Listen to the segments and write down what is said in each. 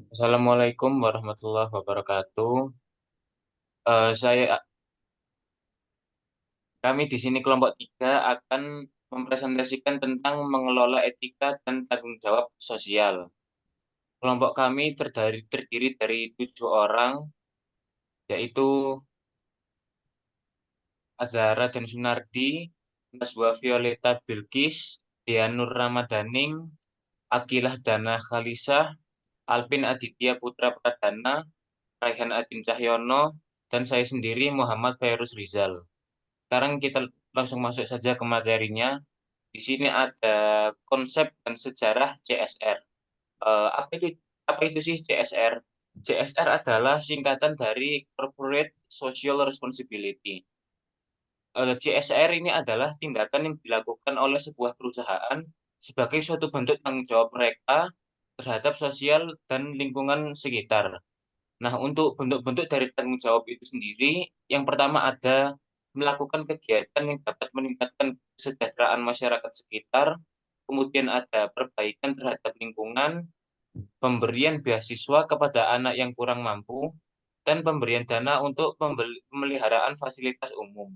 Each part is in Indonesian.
Assalamualaikum warahmatullahi wabarakatuh. Eh, saya, Kami di sini kelompok 3 akan mempresentasikan tentang mengelola etika dan tanggung jawab sosial. Kelompok kami terdiri dari 7 orang, yaitu Azhara dan Sunardi, Naswa Violeta Bilqis, Dianur Ramadaning, Akilah Dana Khalisah, Alpin Aditya Putra Pradana, Raihan Adin Cahyono, dan saya sendiri Muhammad Fairuz Rizal. Sekarang kita langsung masuk saja ke materinya. Di sini ada konsep dan sejarah CSR. Eh, apa itu apa itu sih CSR? CSR adalah singkatan dari Corporate Social Responsibility. CSR ini adalah tindakan yang dilakukan oleh sebuah perusahaan sebagai suatu bentuk tanggung jawab mereka terhadap sosial dan lingkungan sekitar. Nah, untuk bentuk-bentuk dari tanggung jawab itu sendiri, yang pertama ada melakukan kegiatan yang dapat meningkatkan kesejahteraan masyarakat sekitar, kemudian ada perbaikan terhadap lingkungan, pemberian beasiswa kepada anak yang kurang mampu, dan pemberian dana untuk pemeliharaan fasilitas umum.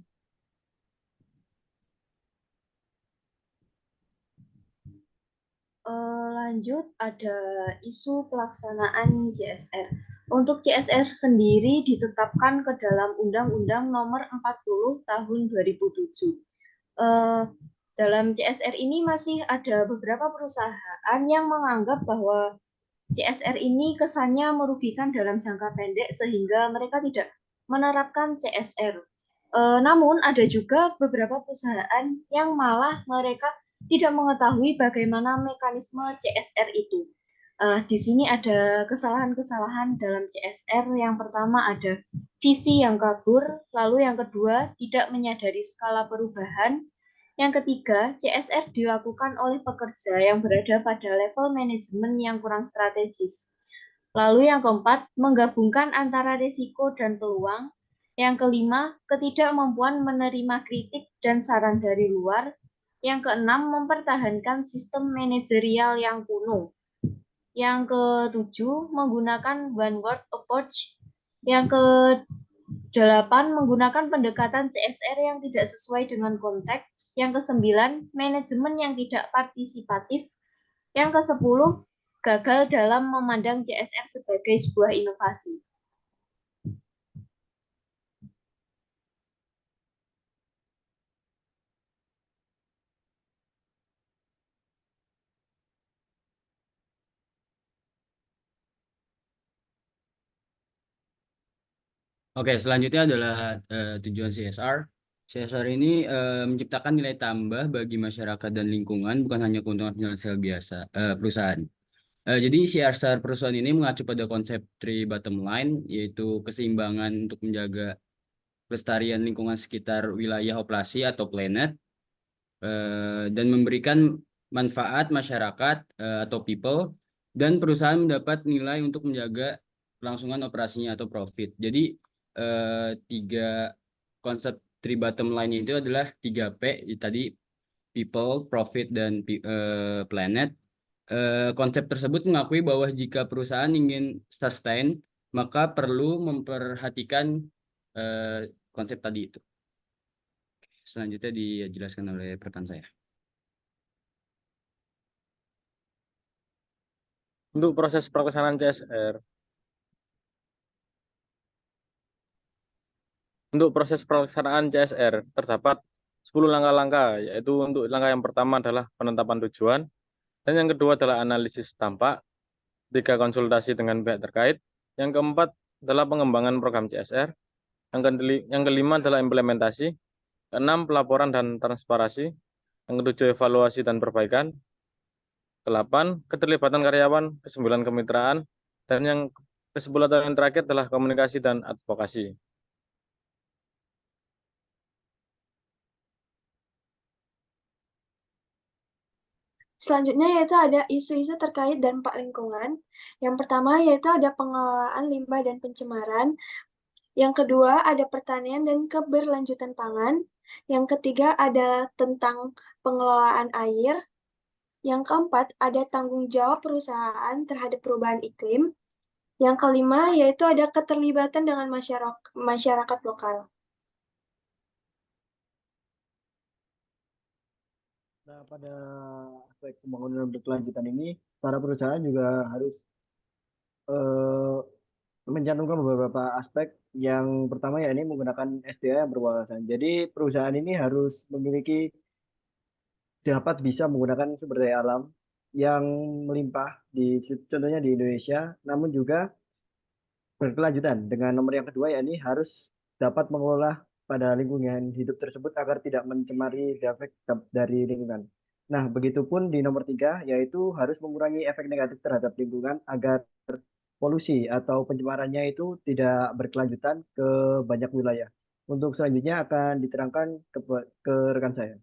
Lanjut, ada isu pelaksanaan CSR. Untuk CSR sendiri ditetapkan ke dalam Undang-Undang Nomor 40 Tahun 2007. Eh, Dalam CSR ini masih ada beberapa perusahaan yang menganggap bahwa CSR ini kesannya merugikan dalam jangka pendek sehingga mereka tidak menerapkan CSR. Namun ada juga beberapa perusahaan yang malah mereka tidak mengetahui bagaimana mekanisme CSR itu. Di sini ada kesalahan-kesalahan dalam CSR. Yang pertama ada visi yang kabur, lalu yang kedua tidak menyadari skala perubahan, yang ketiga, CSR dilakukan oleh pekerja yang berada pada level manajemen yang kurang strategis. Lalu yang keempat, menggabungkan antara risiko dan peluang. Yang kelima, ketidakmampuan menerima kritik dan saran dari luar. Yang keenam, mempertahankan sistem manajerial yang kuno. Yang ketujuh, menggunakan one word approach. Yang ke 8. Menggunakan pendekatan CSR yang tidak sesuai dengan konteks. Yang ke-9, manajemen yang tidak partisipatif. Yang ke-10, gagal dalam memandang CSR sebagai sebuah inovasi. Oke, selanjutnya adalah tujuan CSR. CSR ini menciptakan nilai tambah bagi masyarakat dan lingkungan, bukan hanya keuntungan finansial biasa perusahaan. Jadi CSR perusahaan ini mengacu pada konsep three bottom line, yaitu keseimbangan untuk menjaga kelestarian lingkungan sekitar wilayah operasi atau planet, dan memberikan manfaat masyarakat atau people, dan perusahaan mendapat nilai untuk menjaga kelangsungan operasinya atau profit. Jadi tiga konsep three bottom line itu adalah 3P tadi, people, profit, dan planet. Konsep tersebut mengakui bahwa jika perusahaan ingin sustain, maka perlu memperhatikan eh, konsep tadi itu. Selanjutnya dijelaskan oleh rekan saya. Untuk proses pelaksanaan CSR. Untuk proses pelaksanaan CSR terdapat 10 langkah-langkah, yaitu untuk langkah yang pertama adalah penetapan tujuan, dan yang kedua adalah analisis dampak, tiga konsultasi dengan pihak terkait, yang keempat adalah pengembangan program CSR, yang kelima adalah implementasi, keenam pelaporan dan transparansi, yang ketujuh evaluasi dan perbaikan, ke-8 keterlibatan karyawan, ke-9 kemitraan, dan yang ke-10 atau yang terakhir adalah komunikasi dan advokasi. Selanjutnya yaitu ada isu-isu terkait dampak lingkungan. Yang pertama yaitu ada pengelolaan limbah dan pencemaran. Yang kedua ada pertanian dan keberlanjutan pangan. Yang ketiga adalah tentang pengelolaan air. Yang keempat ada tanggung jawab perusahaan terhadap perubahan iklim. Yang kelima yaitu ada keterlibatan dengan masyarakat lokal. Nah, pada aspek pembangunan berkelanjutan ini, para perusahaan juga harus eh, mencantumkan beberapa aspek. Yang pertama ya ini menggunakan SDA yang berwawasan. Jadi perusahaan ini harus memiliki dapat bisa menggunakan sumber daya alam yang melimpah contohnya di Indonesia, namun juga berkelanjutan. Dengan nomor yang kedua yakni harus dapat mengelola pada lingkungan hidup tersebut agar tidak mencemari efek dari lingkungan. Nah, begitupun di nomor tiga yaitu harus mengurangi efek negatif terhadap lingkungan agar polusi atau pencemarannya itu tidak berkelanjutan ke banyak wilayah. Untuk selanjutnya akan diterangkan ke rekan saya.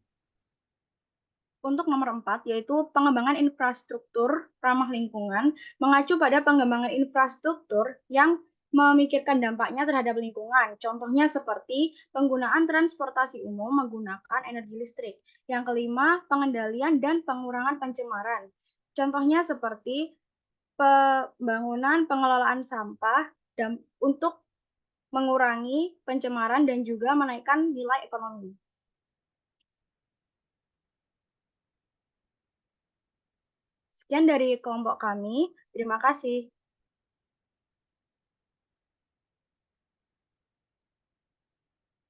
Untuk nomor 4, yaitu pengembangan infrastruktur ramah lingkungan, mengacu pada pengembangan infrastruktur yang memikirkan dampaknya terhadap lingkungan. Contohnya seperti penggunaan transportasi umum menggunakan energi listrik. Yang kelima, pengendalian dan pengurangan pencemaran. Contohnya seperti pembangunan pengelolaan sampah dan untuk mengurangi pencemaran dan juga menaikkan nilai ekonomi. Sekian dari kelompok kami. Terima kasih.